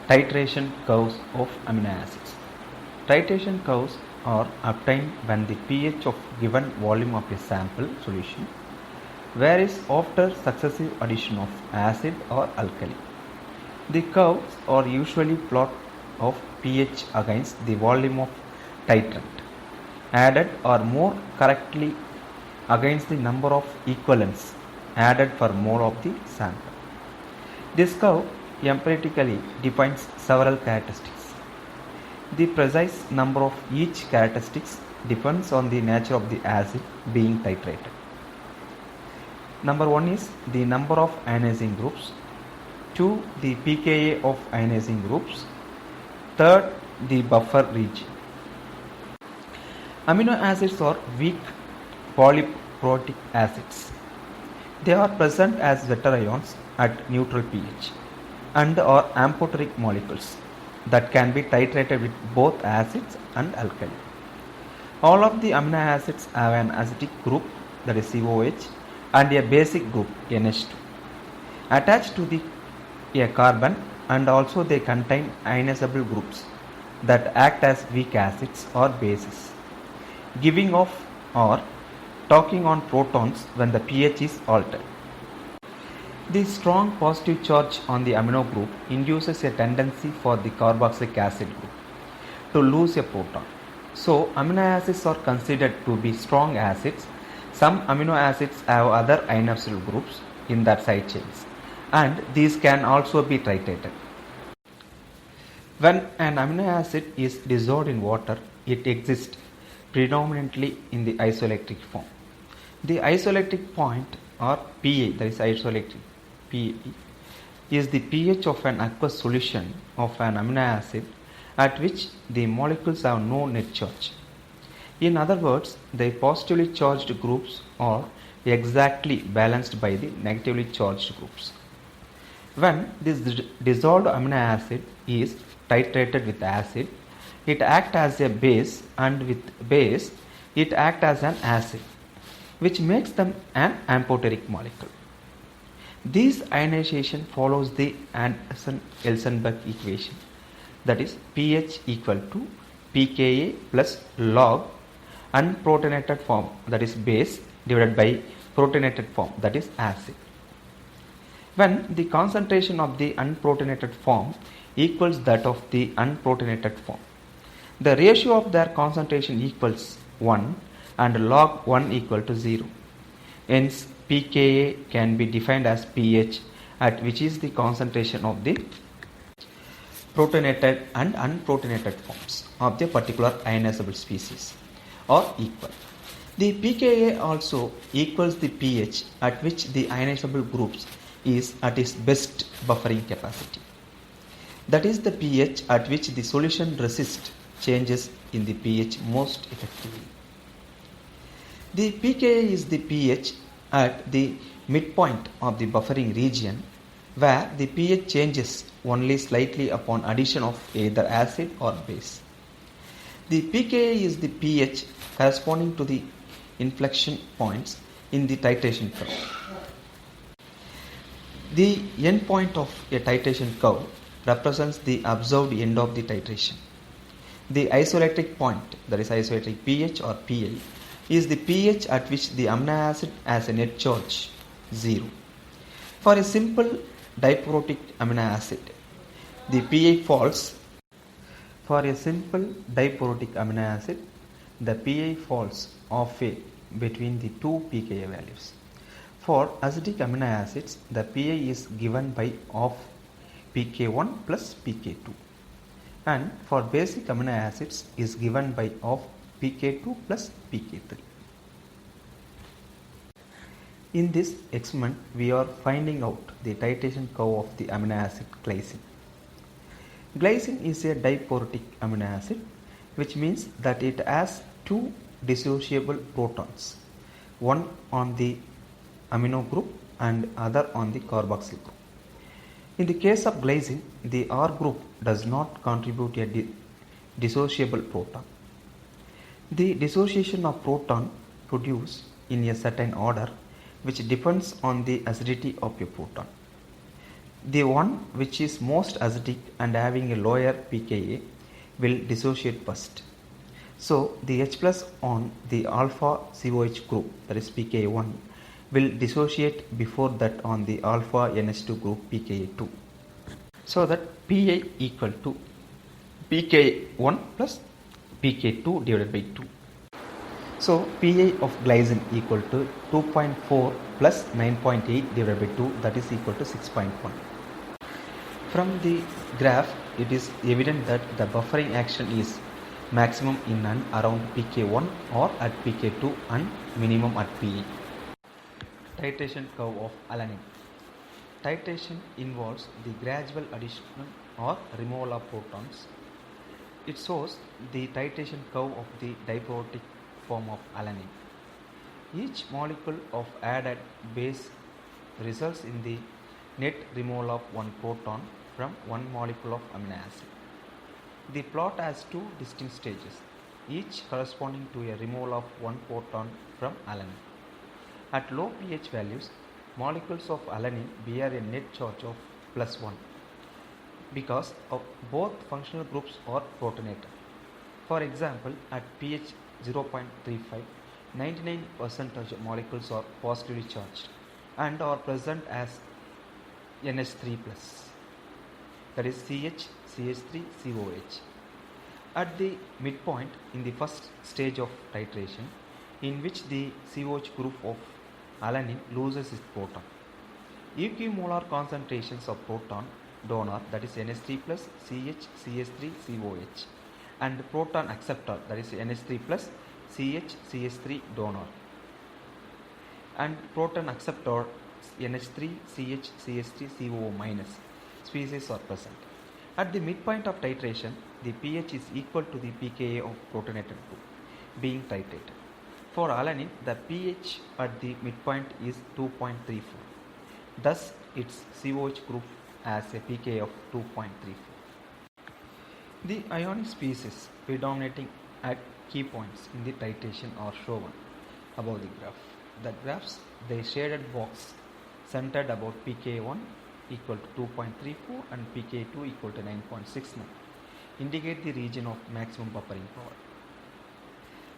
Titration curves of amino acids. Titration curves are obtained when the pH of given volume of a sample solution varies after successive addition of acid or alkali. The curves are usually plot of pH against the volume of titrant added, or more correctly against the number of equivalents added per mole of the sample. This curve empirically defines several characteristics. The precise number of each characteristics depends on the nature of the acid being titrated. Number 1 is the number of ionizing groups. 2. The pKa of ionizing groups. 3rd, the buffer region. Amino acids are weak polyprotic acids. They are present as vector ions at neutral pH and are amphoteric molecules that can be titrated with both acids and alkali. All of the amino acids have an acidic group, that is COH, and a basic group, NH2, attached to a carbon, and also they contain ionizable groups that act as weak acids or bases, giving off or talking on protons when the pH is altered. The strong positive charge on the amino group induces a tendency for the carboxylic acid group to lose a proton. So, amino acids are considered to be strong acids. Some amino acids have other ionizable groups in their side chains, and these can also be titrated. When an amino acid is dissolved in water, it exists predominantly in the isoelectric form. The isoelectric point, or pA, that is isoelectric pA, is the pH of an aqueous solution of an amino acid at which the molecules have no net charge. In other words, the positively charged groups are exactly balanced by the negatively charged groups. When this dissolved amino acid is titrated with acid, it acts as a base, and with base, it acts as an acid, which makes them an amphoteric molecule. This ionization follows the Anderson-Elsenberg equation, that is pH equal to pKa plus log unprotonated form, that is base, divided by protonated form, that is acid. When the concentration of the unprotonated form equals that of the unprotonated form, the ratio of their concentration equals 1 and log 1 equal to 0. Hence, pKa can be defined as pH at which is the concentration of the protonated and unprotonated forms of the particular ionizable species are equal. The pKa also equals the pH at which the ionizable groups is at its best buffering capacity. That is the pH at which the solution resists changes in the pH most effectively. The pKa is the pH at the midpoint of the buffering region, where the pH changes only slightly upon addition of either acid or base. The pKa is the pH corresponding to the inflection points in the titration curve. The end point of a titration curve represents the observed end of the titration. The isoelectric point, that is isoelectric pH or PI, is the pH at which the amino acid has a net charge 0. For a simple diprotic amino acid, the pH falls. For a simple diprotic amino acid, the pH falls halfway between the two pKa values. For acidic amino acids, the pH is given by half pK1 plus pK2, and for basic amino acids is given by half pK2 plus pK3. In this experiment, we are finding out the titration curve of the amino acid glycine. Glycine is a diprotic amino acid, which means that it has two dissociable protons, one on the amino group and other on the carboxyl group. In the case of glycine, the R group does not contribute a dissociable proton. The dissociation of proton produced in a certain order, which depends on the acidity of a proton. The one which is most acidic and having a lower pKa will dissociate first. So the H plus on the alpha COH group, that is pKa1, will dissociate before that on the alpha NH2 group pKa2. So that Pa equal to pKa1 plus pK2 divided by 2. So Pa of glycine equal to 2.4 plus 9.8 divided by 2, that is equal to 6.1. From the graph, it is evident that the buffering action is maximum in and around pK1 or at pK2 and minimum at Pa. Titration curve of alanine. Titration involves the gradual addition or removal of protons. It shows the titration curve of the diprotic form of alanine. Each molecule of added base results in the net removal of one proton from one molecule of amino acid. The plot has two distinct stages, each corresponding to a removal of one proton from alanine. At low pH values, molecules of alanine bear a net charge of +1 because of both functional groups are protonated. For example, at pH 0.35, 99% of molecules are positively charged and are present as NH3+, that is CH, CH3, COH. At the midpoint in the first stage of titration, in which the COH group of alanine loses its proton, equimolar concentrations of proton donor, that is NH3+, CH, CH3, COH, and proton acceptor, that is NH3+, CH, CH3 donor, and proton acceptor NH3, CH, CH3, COO minus species are present. At the midpoint of titration, the pH is equal to the pKa of protonated group being titrated. For alanine, the pH at the midpoint is 2.34. Thus, its COH group has a pKa of 2.34. The ionic species predominating at key points in the titration are shown above the graph. The graphs, the shaded box centered about pKa1 equal to 2.34 and pKa2 equal to 9.69 indicate the region of maximum buffering power.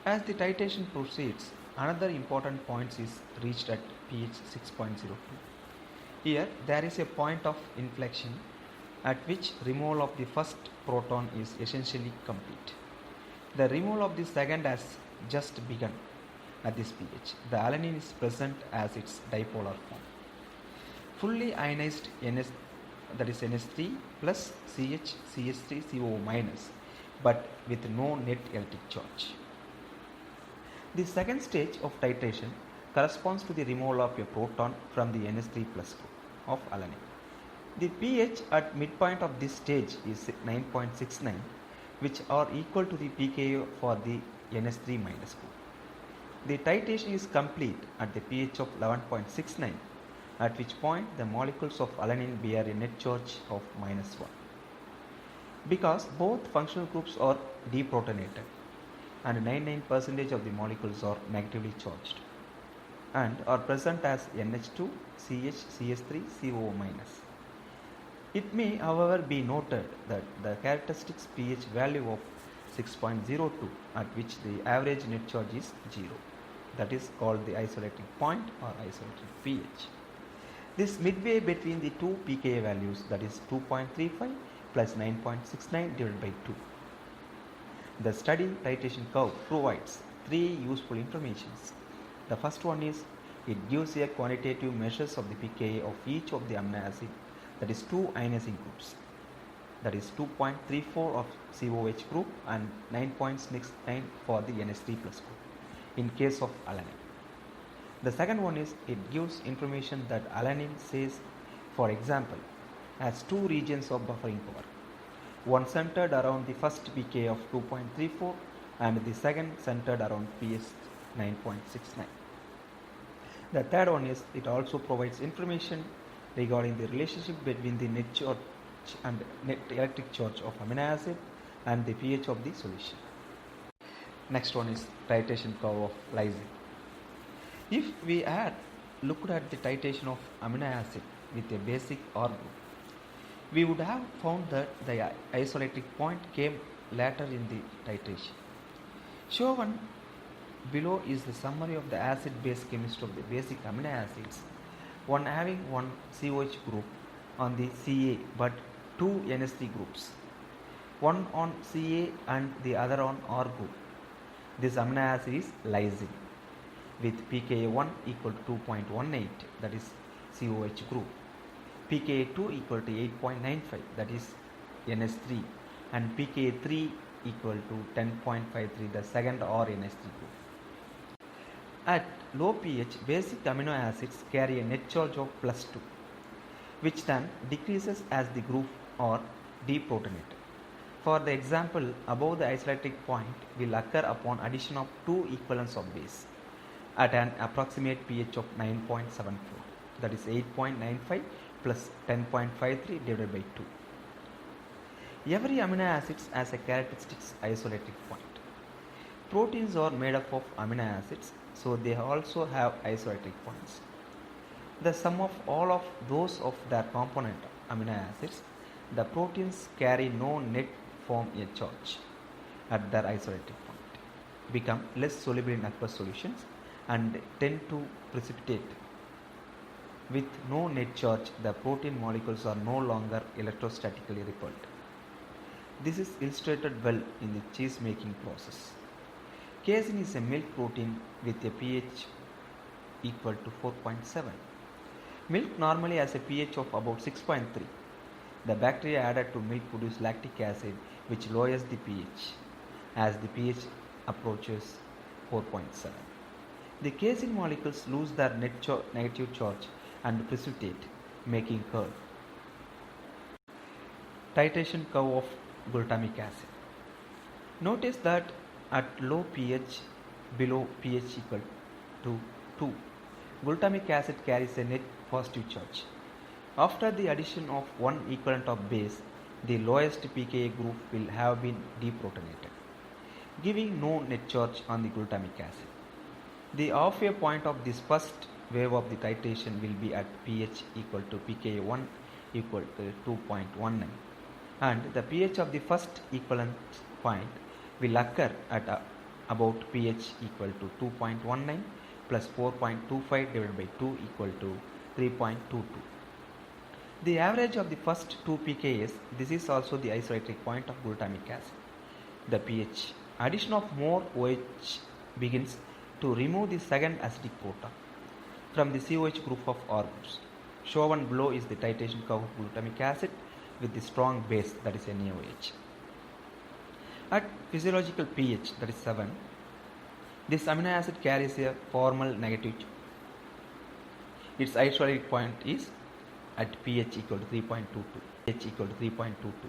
As the titration proceeds, another important point is reached at pH 6.02. Here there is a point of inflection at which removal of the first proton is essentially complete. The removal of the second has just begun at this pH. The alanine is present as its dipolar form. Fully ionized NS, that is NH3 plus CH, CH3, COO minus, but with no net electric charge. The second stage of titration corresponds to the removal of a proton from the NH3 plus group of alanine. The pH at midpoint of this stage is 9.69, which are equal to the pKa for the NH3 minus group. The titration is complete at the pH of 11.69, at which point the molecules of alanine bear a net charge of -1. Because both functional groups are deprotonated and 99% of the molecules are negatively charged and are present as NH2, CH, CH3, COO minus. It may, however, be noted that the characteristic pH value of 6.02, at which the average net charge is 0, that is called the isoelectric point or isoelectric pH. This midway between the two pKa values, that is 2.35 plus 9.69 divided by 2. The study titration curve provides three useful informations. The first one is it gives a quantitative measures of the pKa of each of the amino acid, that is two ionizing groups, that is 2.34 of COH group and 9.69 for the NH3 plus group in case of alanine. The second one is it gives information that alanine says, for example, has two regions of buffering power, one centered around the first pKa of 2.34 and the second centered around pH 9.69. The third one is it also provides information regarding the relationship between the net charge and net electric charge of amino acid and the pH of the solution. Next one is titration curve of lysine. If we had looked at the titration of amino acid with a basic R group, We would have found that the isoelectric point came later in the titration. Shown below is the summary of the acid-base chemistry of the basic amino acids, one having one COH group on the Ca but two NH3 groups, one on Ca and the other on R group. This amino acid is lysine with pKa1 equal to 2.18, that is COH group, pKa2 equal to 8.95, that is NH3, and pKa3 equal to 10.53, the second R NH3 group. At low pH, basic amino acids carry a net charge of +2, which then decreases as the group are deprotonated. For the example, above the isoelectric point will occur upon addition of two equivalents of base at an approximate pH of 9.74, that is 8.95 plus 10.53 divided by 2. Every amino acid has a characteristic isoelectric point. Proteins are made up of amino acids, so they also have isoelectric points. The sum of all of those of their component amino acids, the proteins carry no net form a charge at their isoelectric point, become less soluble in aqueous solutions and tend to precipitate. With no net charge, the protein molecules are no longer electrostatically repelled. This is illustrated well in the cheese making process. Casein is a milk protein with a pH equal to 4.7. Milk normally has a pH of about 6.3. The bacteria added to milk produce lactic acid, which lowers the pH as the pH approaches 4.7. The casein molecules lose their negative charge and precipitate, making curd. Titration curve of glutamic acid. Notice that at low pH, below pH equal to 2, glutamic acid carries a net positive charge. After the addition of one equivalent of base, the lowest pKa group will have been deprotonated, giving no net charge on the glutamic acid. The halfway point of this first wave of the titration will be at pH equal to pKa1 equal to 2.19, and the pH of the first equivalent point will occur at about pH equal to 2.19 plus 4.25 divided by 2 equal to 3.22. The average of the first two pKa's, this is also the isoelectric point of glutamic acid. The pH addition of more OH begins to remove the second acidic proton from the COH group of R groups. Shown below is the titration curve of glutamic acid with the strong base, that is NaOH. At physiological pH, that is 7, this amino acid carries a formal negative charge. Its isoelectric point is at pH equal to 3.22.